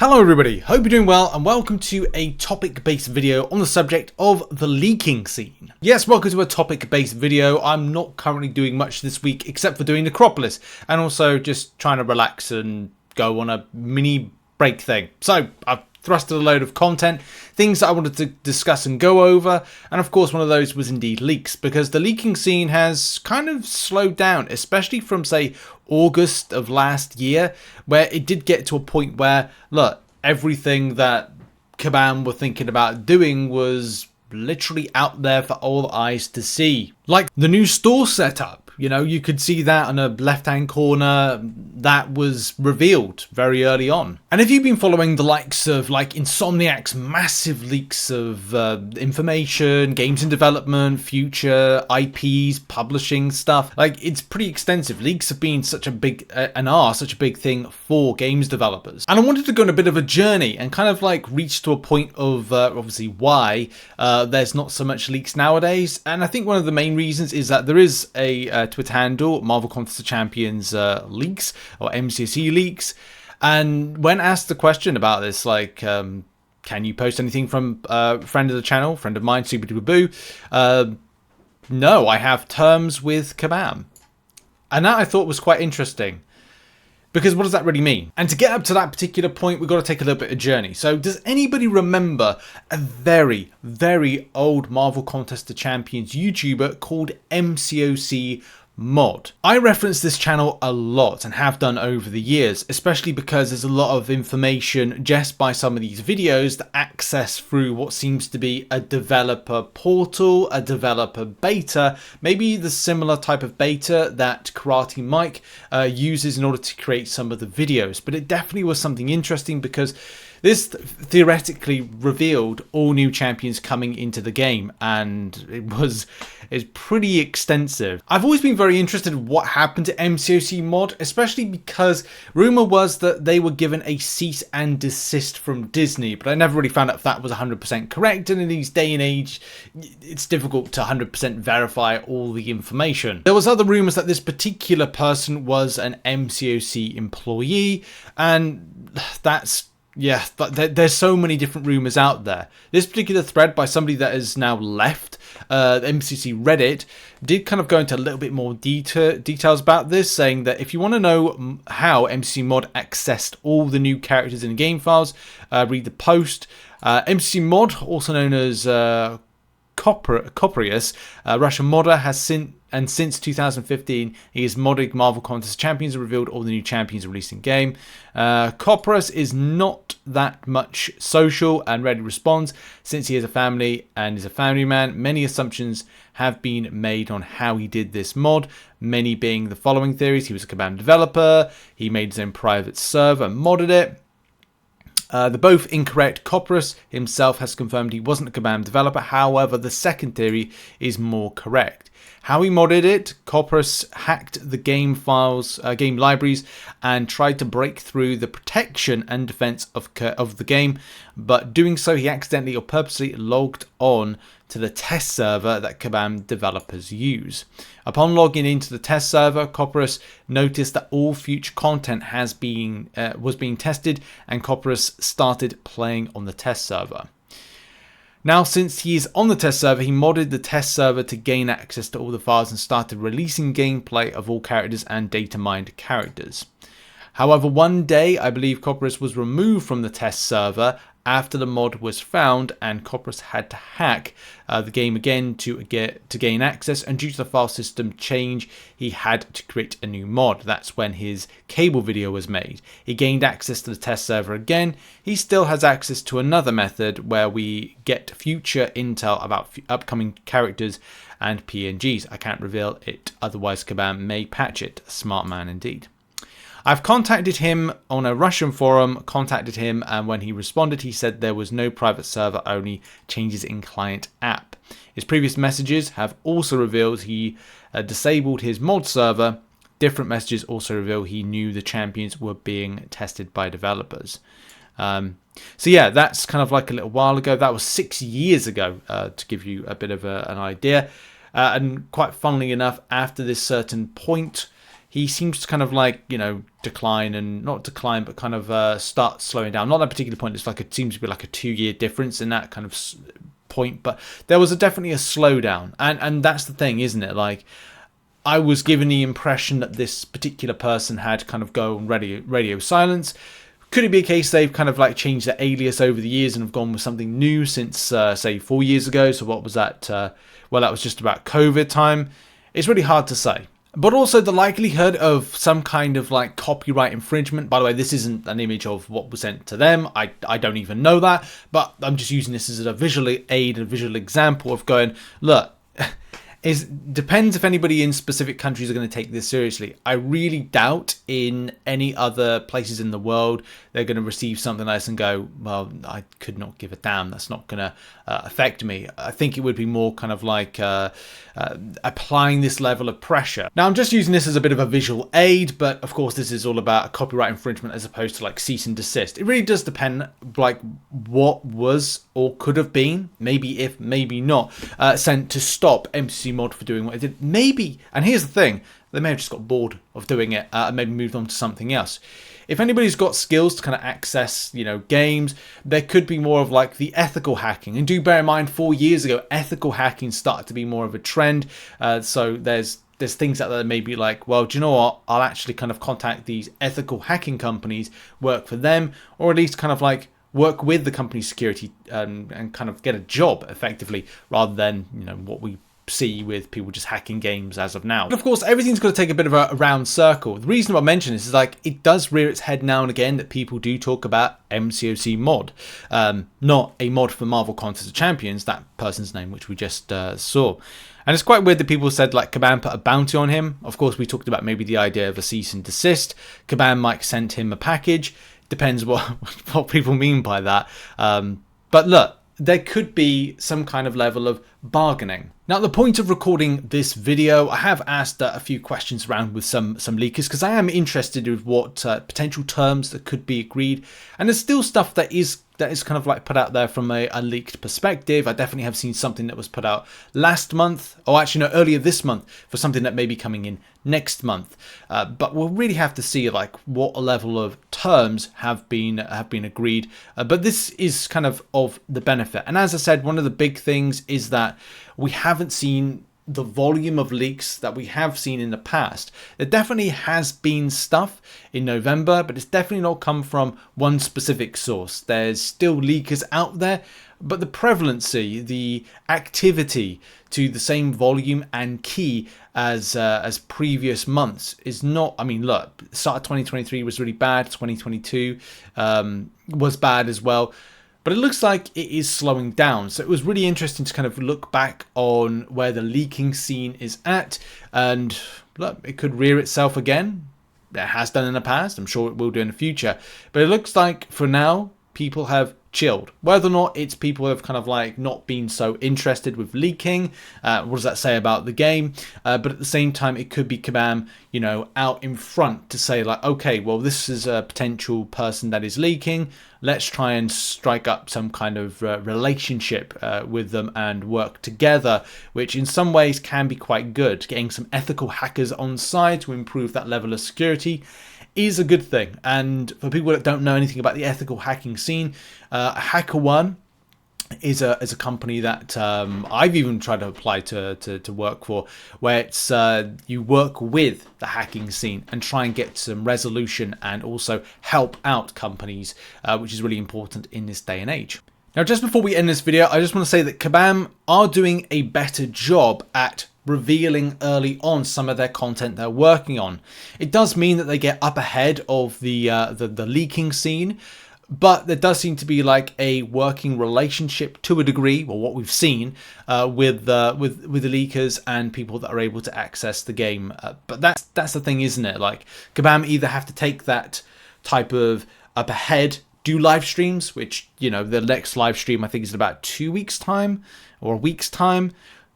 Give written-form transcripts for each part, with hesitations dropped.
Hello everybody, hope you're doing well and welcome to a topic-based video on the subject of the leaking scene. Yes, welcome to a topic-based video. I'm not currently doing much this week except for doing Necropolis and also just trying to relax and go on a mini break thing. So I've thrusted a load of content, things that I wanted to discuss and go over, and of course one of those was indeed leaks, because the leaking scene has kind of slowed down, especially from say August of last year, where it did get to a point where, look, everything that Kabam were thinking about doing was literally out there for all eyes to see. Like the new store setup, you know, you could see that on a left-hand corner. That was revealed very early on. And if you've been following the likes of like Insomniac's massive leaks of information, games in development, future IPs, publishing stuff, like it's pretty extensive. Leaks have been such a big such a big thing for games developers. And I wanted to go on a bit of a journey and kind of like reach to a point of obviously why there's not so much leaks nowadays. And I think one of the main reasons is that there is a Twitter handle, Marvel Contest of Champions leaks or MCOC leaks, and when asked the question about this, like can you post anything from a friend of the channel, friend of mine, Super Duper Boo, no, I have terms with Kabam. And that I thought was quite interesting, because what does that really mean? And to get up to that particular point, we've got to take a little bit of a journey. So does anybody remember a very, very old Marvel Contest of Champions YouTuber called MCOC Mod? I reference this channel a lot and have done over the years, especially because there's a lot of information just by some of these videos that access through what seems to be a developer portal, a developer beta, maybe the similar type of beta that Karate Mike uses in order to create some of the videos. But it definitely was something interesting, because this theoretically revealed all new champions coming into the game, and it's pretty extensive. I've always been very interested in what happened to MCOC Mod, especially because rumor was that they were given a cease and desist from Disney, but I never really found out if that was 100% correct, and in these day and age, it's difficult to 100% verify all the information. There was other rumors that this particular person was an MCOC employee, and that's... yeah, there's so many different rumors out there. This particular thread by somebody that has now left MCC Reddit did kind of go into a little bit more details about this, saying that if you want to know how MCC Mod accessed all the new characters in the game files, read the post. MCC Mod, also known as Coprius, Russian modder, has since 2015, he is modding Marvel Contest Champions and revealed all the new champions released in game. Coprius is not that much social and readily responds, since he has a family and is a family man. Many assumptions have been made on how he did this mod, many being the following theories: he was a Kabam developer, he made his own private server and modded it. They're both incorrect. Coprius himself has confirmed he wasn't a Kabam developer. However, the second theory is more correct. How he modded it: Coprius hacked the game files, game libraries, and tried to break through the protection and defense of the game. But doing so, he accidentally or purposely logged on to the test server that Kabam developers use. Upon logging into the test server, Coprius noticed that all future content was being tested, and Coprius started playing on the test server. Now, since he is on the test server, he modded the test server to gain access to all the files and started releasing gameplay of all characters and data mined characters. However, one day, I believe Coprius was removed from the test server after the mod was found, and Coprius had to hack the game again to gain access, and due to the file system change, he had to create a new mod. That's when his cable video was made. He gained access to the test server again. He still has access to another method where we get future intel about upcoming characters and PNGs. I can't reveal it, otherwise Kabam may patch it. Smart man indeed. I've contacted him on a Russian forum, and when he responded, he said there was no private server, only changes in client app. His previous messages have also revealed he disabled his mod server. Different messages also reveal he knew the champions were being tested by developers. So yeah, that's kind of like a little while ago. That was 6 years ago, to give you a bit of an idea. And quite funnily enough, after this certain point, he seems to kind of like, you know, decline, and not decline, but kind of start slowing down. Not at that particular point. It's like it seems to be like a 2-year difference in that kind of point, but there was definitely a slowdown, and that's the thing, isn't it? Like, I was given the impression that this particular person had kind of gone radio silence. Could it be a case they've kind of like changed their alias over the years and have gone with something new since, say, 4 years ago? So what was that? Well, that was just about COVID time. It's really hard to say. But also the likelihood of some kind of like copyright infringement. By the way, this isn't an image of what was sent to them. I don't even know that. But I'm just using this as a visual aid, a visual example of going, look, depends if anybody in specific countries are going to take this seriously. I really doubt in any other places in the world they're going to receive something like this and go, well, I could not give a damn. That's not going to affect me. I think it would be more kind of like applying this level of pressure. Now, I'm just using this as a bit of a visual aid, but of course this is all about copyright infringement as opposed to like cease and desist. It really does depend like what was or could have been, maybe if, maybe not, sent to stop MCC Mod for doing what it did. Maybe, and here's the thing, they may have just got bored of doing it and maybe moved on to something else. If anybody's got skills to kind of access, you know, games, there could be more of like the ethical hacking. And do bear in mind, 4 years ago, ethical hacking started to be more of a trend. So there's things out there that may be like, well, do you know what? I'll actually kind of contact these ethical hacking companies, work for them, or at least kind of like work with the company's security and kind of get a job effectively, rather than, you know, what we see with people just hacking games as of now. But of course, everything's got to take a bit of a round circle. The reason I mention this is like it does rear its head now and again that people do talk about MCOC mod, not a mod for Marvel Contest of Champions, that person's name which we just saw. And it's quite weird that people said like Kabam put a bounty on him. Of course, we talked about maybe the idea of a cease and desist. Kabam might send him a package. Depends what people mean by that. But look, there could be some kind of level of bargaining. Now, at the point of recording this video, I have asked a few questions around with some leakers, because I am interested in what potential terms that could be agreed. And there's still stuff that is kind of like put out there from a leaked perspective. I definitely have seen something that was put out last month, or actually no, earlier this month, for something that may be coming in next month. But we'll really have to see like what a level of terms have been agreed. But this is kind of the benefit. And as I said, one of the big things is that we haven't seen the volume of leaks that we have seen in the past. There definitely has been stuff in November, but it's definitely not come from one specific source. There's still leakers out there, but the prevalency, the activity to the same volume and key as previous months is not. I mean, look, the start of 2023 was really bad. 2022 was bad as well. But it looks like it is slowing down. So it was really interesting to kind of look back on where the leaking scene is at. And look, it could rear itself again. It has done in the past. I'm sure it will do in the future. But it looks like for now, people have chilled. Whether or not it's people have kind of like not been so interested with leaking, what does that say about the game? But at the same time, it could be Kabam, you know, out in front to say like, okay, well, this is a potential person that is leaking. Let's try and strike up some kind of relationship with them and work together, which in some ways can be quite good. Getting some ethical hackers on side to improve that level of security is a good thing. And for people that don't know anything about the ethical hacking scene, HackerOne is a company that I've even tried to apply to work for, where it's you work with the hacking scene and try and get some resolution and also help out companies, which is really important in this day and age. Now, just before we end this video, I just want to say that Kabam are doing a better job at revealing early on some of their content they're working on. It does mean that they get up ahead of the leaking scene, but there does seem to be like a working relationship to a degree, or what we've seen with the leakers and people that are able to access the game. But that's the thing, isn't it? Like Kabam either have to take that type of up ahead, do live streams, which, you know, the next live stream I think is in about 2 weeks time or a week's time,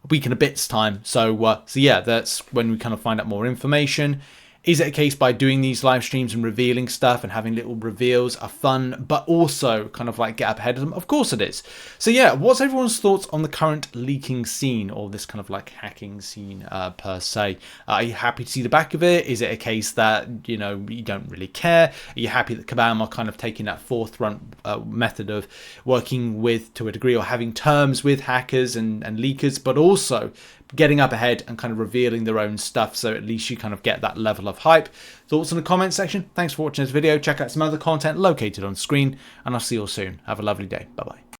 a week and a bit's time. So yeah, that's when we kind of find out more information. Is it a case by doing these live streams and revealing stuff and having little reveals are fun, but also kind of like get up ahead of them? Of course it is. So yeah, what's everyone's thoughts on the current leaking scene, or this kind of like hacking scene per se? Are you happy to see the back of it? Is it a case that, you know, you don't really care? Are you happy that Kabam are kind of taking that forefront method of working with, to a degree, or having terms with hackers and leakers, but also getting up ahead and kind of revealing their own stuff, so at least you kind of get that level of hype? Thoughts in the comment section. Thanks for watching this video. Check out some other content located on screen, and I'll see you all soon. Have a lovely day. Bye bye.